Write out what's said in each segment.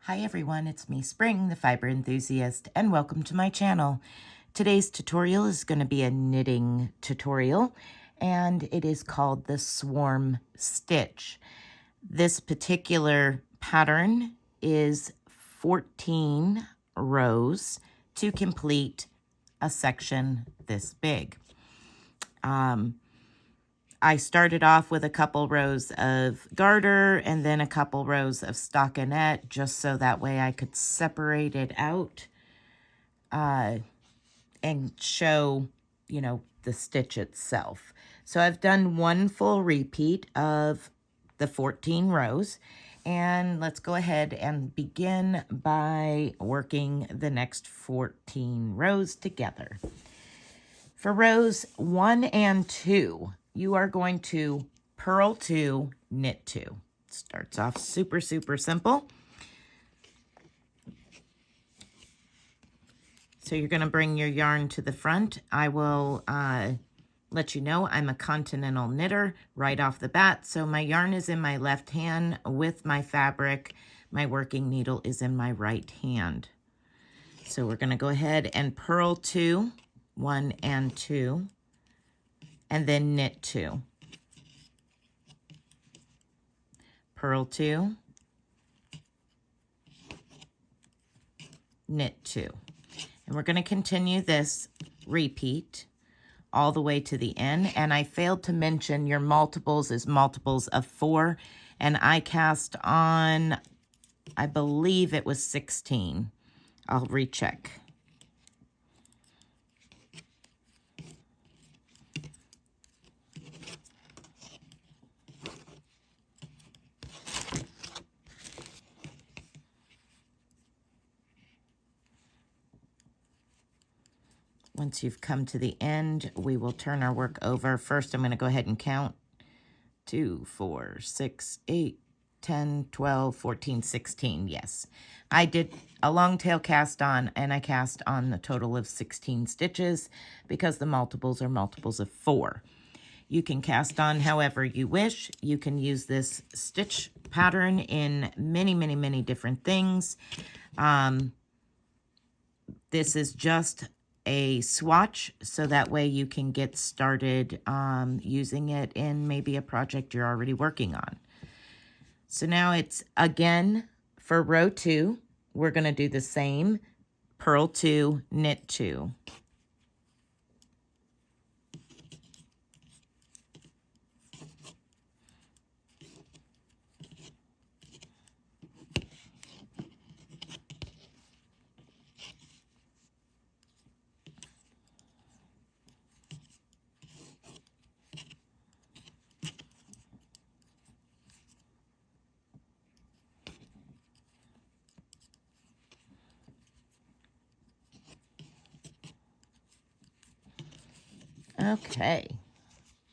Hi everyone, it's me, Spring, the fiber enthusiast, and welcome to my channel. Today's tutorial is going to be a knitting tutorial, and it is called the Swarm Stitch. This particular pattern is 14 rows to complete a section this big. I started off with a couple rows of garter and then a couple rows of stockinette, just so that way I could separate it out and show, the stitch itself. So I've done one full repeat of the 14 rows, and let's go ahead and begin by working the next 14 rows together. For rows 1 and 2, you are going to purl 2, knit 2. Starts off super simple. So you're going to bring your yarn to the front. I will let you know I'm a continental knitter right off the bat. So my yarn is in my left hand with my fabric. My working needle is in my right hand. So we're going to go ahead and purl 2, 1 and 2, and then knit 2. Purl 2, knit 2. And we're going to continue this repeat all the way to the end. And I failed to mention your multiples is multiples of 4. And I cast on, I believe it was 16. I'll recheck. Once you've come to the end, we will turn our work over. First, I'm going to go ahead and count 2, 4, 6, 8, 10, 12, 14, 16. Yes, I did a long tail cast on, and I cast on the total of 16 stitches because the multiples are multiples of 4. You can cast on however you wish. You can use this stitch pattern in many different things. This is just a swatch, so that way you can get started using it in maybe a project you're already working on. So now it's, again, for row 2, we're going to do the same. Purl 2, knit 2. Okay,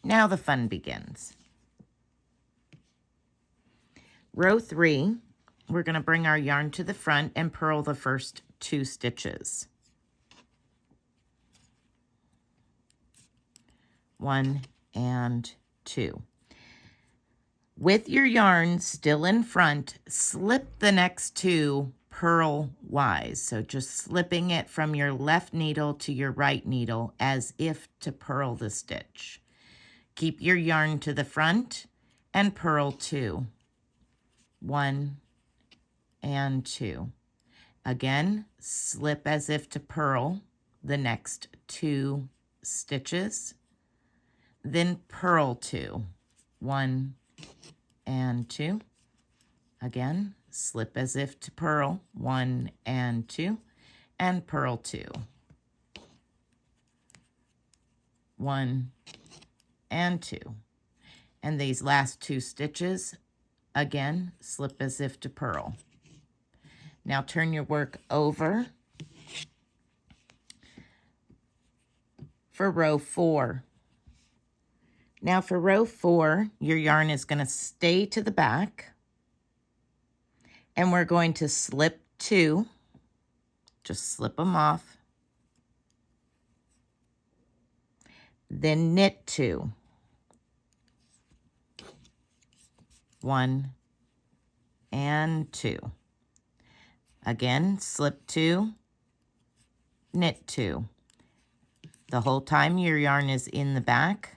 now the fun begins. Row 3, we're going to bring our yarn to the front and purl the first 2 stitches. 1 and 2. With your yarn still in front, slip the next 2 purl-wise. So just slipping it from your left needle to your right needle as if to purl the stitch. Keep your yarn to the front and purl 2. 1 and 2. Again, slip as if to purl the next 2 stitches. Then purl 2. 1 and 2. Again, slip as if to purl 1 and 2, and purl 2. 1 and 2. And these last 2 stitches, again, slip as if to purl. Now turn your work over for row 4. Now for row 4, your yarn is going to stay to the back, and we're going to slip 2, just slip them off, then knit 2, 1 and 2. Again, slip 2, knit 2. The whole time your yarn is in the back.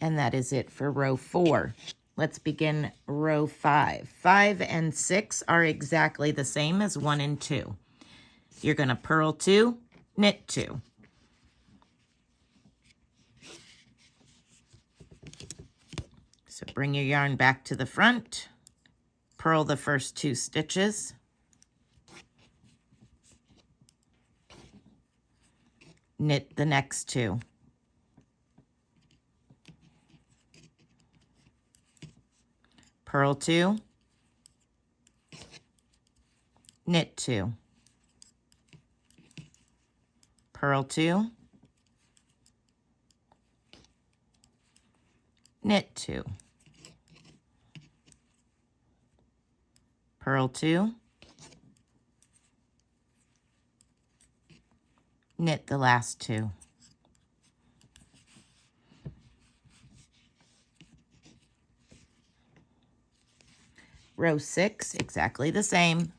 And that is it for row 4. Let's begin row 5. 5 and 6 are exactly the same as 1 and 2. You're going to purl 2, knit 2. So bring your yarn back to the front, purl the first 2 stitches, knit the next 2. Purl 2, knit 2. Purl 2, knit 2. Purl 2, knit the last 2. Row 6, exactly the same.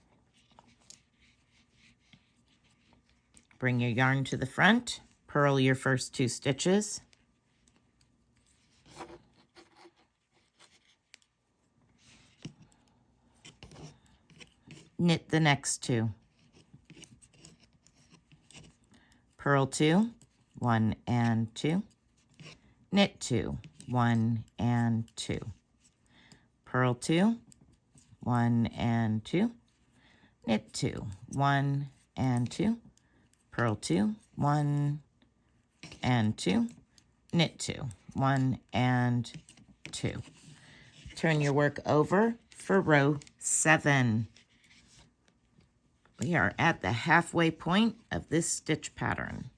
Bring your yarn to the front, purl your first 2 stitches, knit the next 2. Purl 2, 1 and 2, knit 2, 1 and 2. Purl 2, 1 and 2, knit 2, 1 and 2, purl 2, 1 and 2, knit 2, 1 and 2. Turn your work over for row 7. We are at the halfway point of this stitch pattern.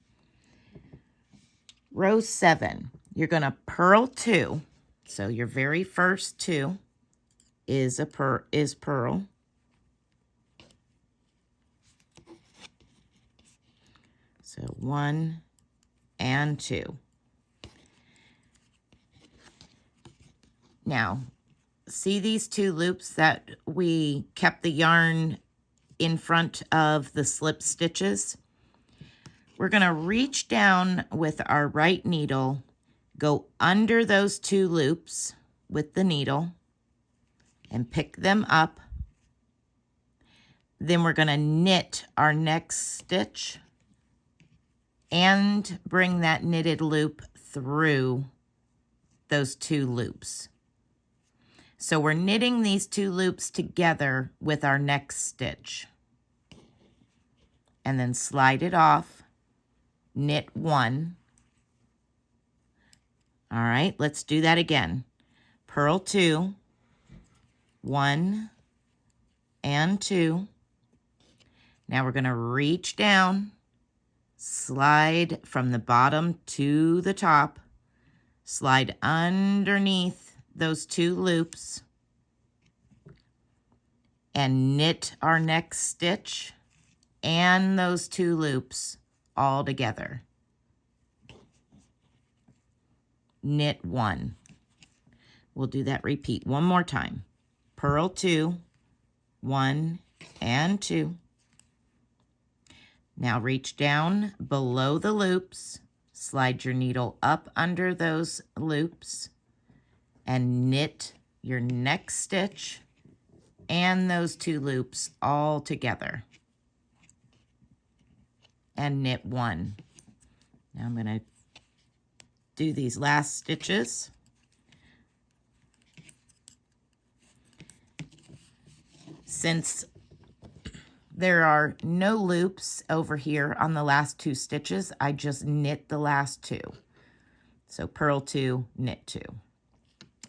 Row 7, you're going to purl 2. So your very first 2 is purl. So 1 and 2. Now, see these 2 loops that we kept the yarn in front of the slip stitches? We're going to reach down with our right needle, go under those 2 loops with the needle, and pick them up. Then we're going to knit our next stitch and bring that knitted loop through those 2 loops. So we're knitting these 2 loops together with our next stitch. And then slide it off, knit 1. All right, let's do that again. Purl 2, 1 and 2. Now we're going to reach down, slide from the bottom to the top, slide underneath those 2 loops, and knit our next stitch and those 2 loops all together. Knit 1. We'll do that repeat one more time. Purl 2, 1 and 2. Now reach down below the loops, slide your needle up under those loops, and knit your next stitch and those 2 loops all together. And knit 1. Now I'm going to do these last stitches. Since there are no loops over here on the last 2 stitches, I just knit the last 2. So purl 2, knit 2.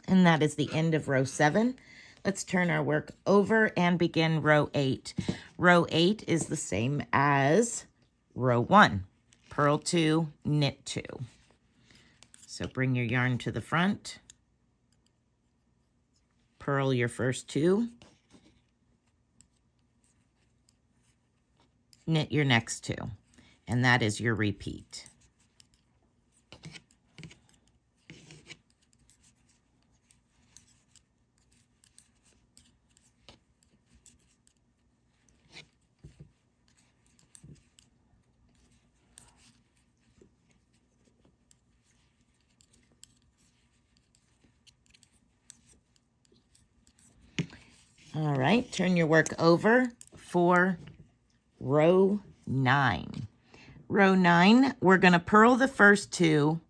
And that is the end of row 7. Let's turn our work over and begin row 8. Row 8 is the same as row 1. Purl 2, knit 2. So bring your yarn to the front, purl your first 2, knit your next 2, and that is your repeat. All right, turn your work over for row 9. Row 9, we're going to purl the first 2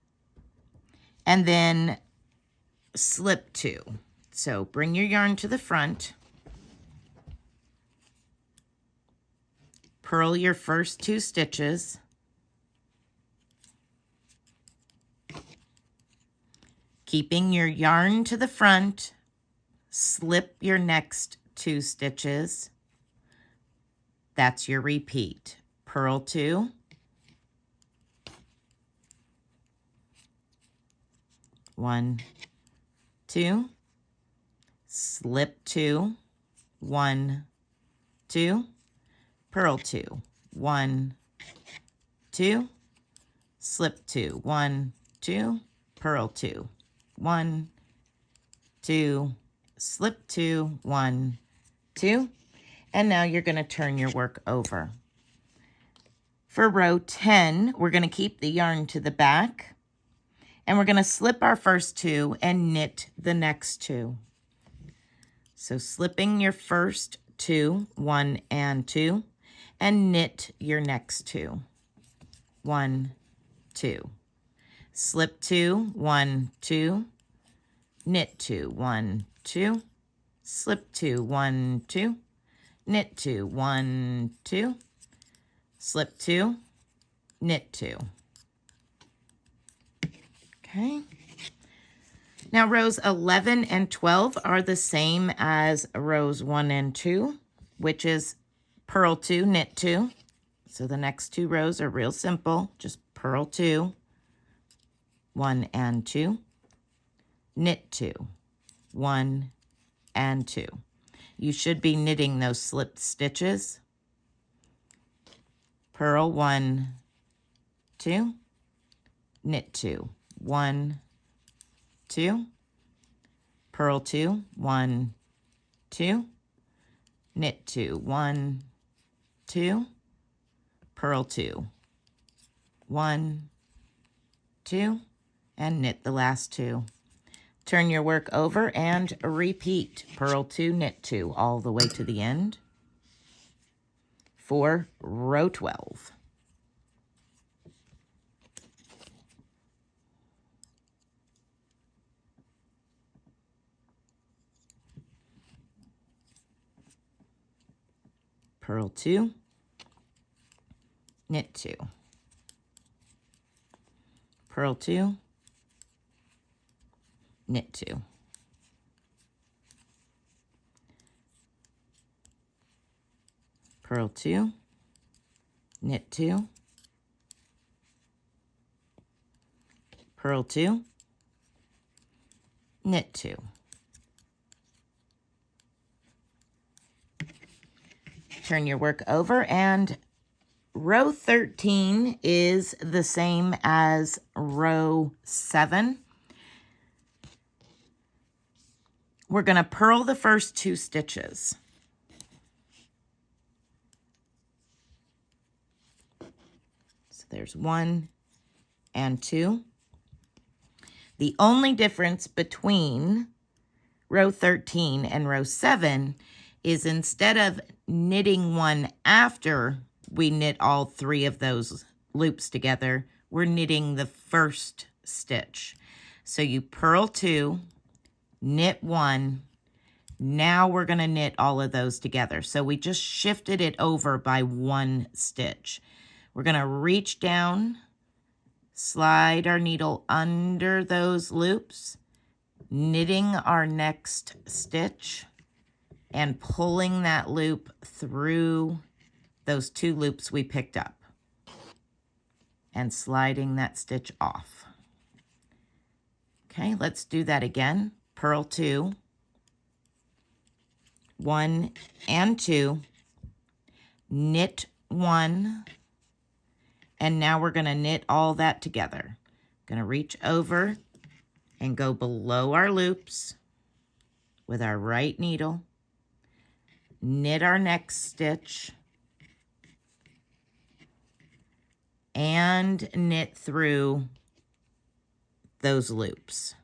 and then slip 2. So bring your yarn to the front, purl your first 2 stitches, keeping your yarn to the front, slip your next 2 stitches. That's your repeat. Purl 2, 1, 2, slip 2, 1, 2, purl 2, 1, 2, slip 2, 1, 2, purl 2, 1, 2, slip 2, 1, 2, and now you're going to turn your work over. For row 10, we're going to keep the yarn to the back, and we're going to slip our first 2 and knit the next 2. So slipping your first 2, 1 and 2, and knit your next 2, 1, 2. Slip 2, 1, 2, knit 2, 1, 2, slip 2, 1, 2, knit 2, 1, 2, slip 2, knit 2. Okay. Now rows 11 and 12 are the same as rows 1 and 2, which is purl 2, knit 2. So the next 2 rows are real simple. Just purl 2, 1 and 2, knit 2, 1 and 2. You should be knitting those slipped stitches. Purl 1, 2, knit 2, 1, 2, purl 2, 1, 2, knit 2, 1, 2, purl 2, 1, 2, and knit the last 2. Turn your work over and repeat. Purl 2, knit 2 all the way to the end for row 12. Purl 2, knit 2, purl 2, knit 2, purl 2, knit 2, purl 2, knit 2. Turn your work over, and row 13 is the same as row 7. We're going to purl the first 2 stitches. So there's 1 and 2. The only difference between row 13 and row 7 is instead of knitting 1 after we knit all 3 of those loops together, we're knitting the first stitch. So you purl 2, knit 1, now we're going to knit all of those together. So we just shifted it over by 1 stitch. We're going to reach down, slide our needle under those loops, knitting our next stitch, and pulling that loop through those 2 loops we picked up, and sliding that stitch off. Okay, let's do that again. Purl 2, 1 and 2, knit 1, and now we're going to knit all that together. Going to reach over and go below our loops with our right needle, knit our next stitch, and knit through those loops.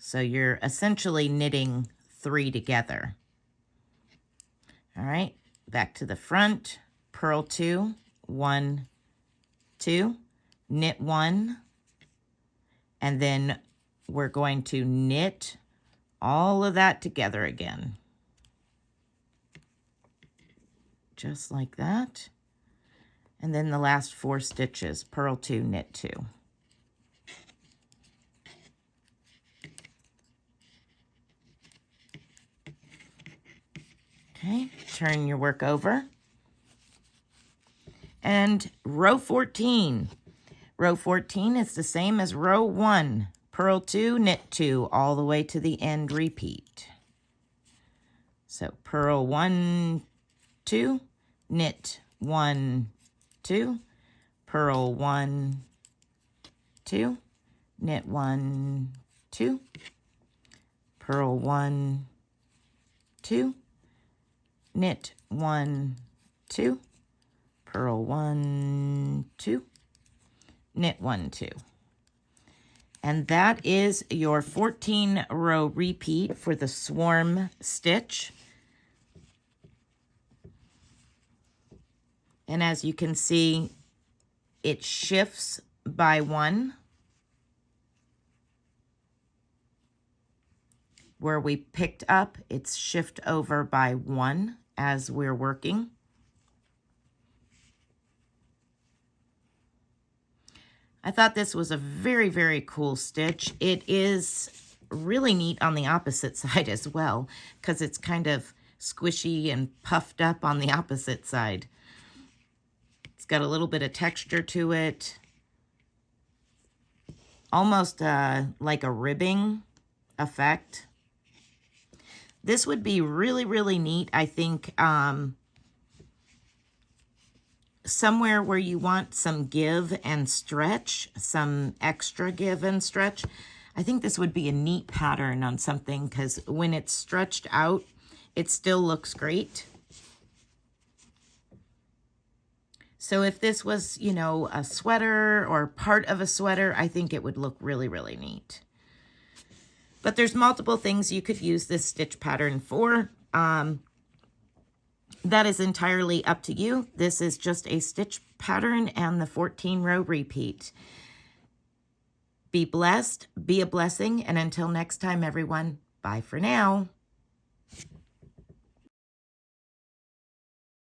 So you're essentially knitting 3 together. All right, back to the front, purl 2, 1, 2, knit 1, and then we're going to knit all of that together again. Just like that. And then the last 4 stitches, purl 2, knit 2. Okay, turn your work over. And row 14. Row 14 is the same as row 1. Purl 2, knit 2, all the way to the end, repeat. So purl 1, 2, knit 1, 2, purl 1, 2, knit 1, 2, purl 1, 2, knit 1, 2, purl 1, 2, knit 1, 2. And that is your 14 row repeat for the swarm stitch. And as you can see, it shifts by 1. Where we picked up, it's shift over by 1 as we're working. I thought this was a very, very cool stitch. It is really neat on the opposite side as well, because it's kind of squishy and puffed up on the opposite side. It's got a little bit of texture to it. Almost like a ribbing effect. This would be really, really neat, I think, somewhere where you want some give and stretch, some extra give and stretch. I think this would be a neat pattern on something, because when it's stretched out, it still looks great. So if this was, you know, a sweater or part of a sweater, I think it would look really, really neat. But there's multiple things you could use this stitch pattern for. That is entirely up to you. This is just a stitch pattern and the 14 row repeat. Be blessed, be a blessing, and until next time, everyone, bye for now.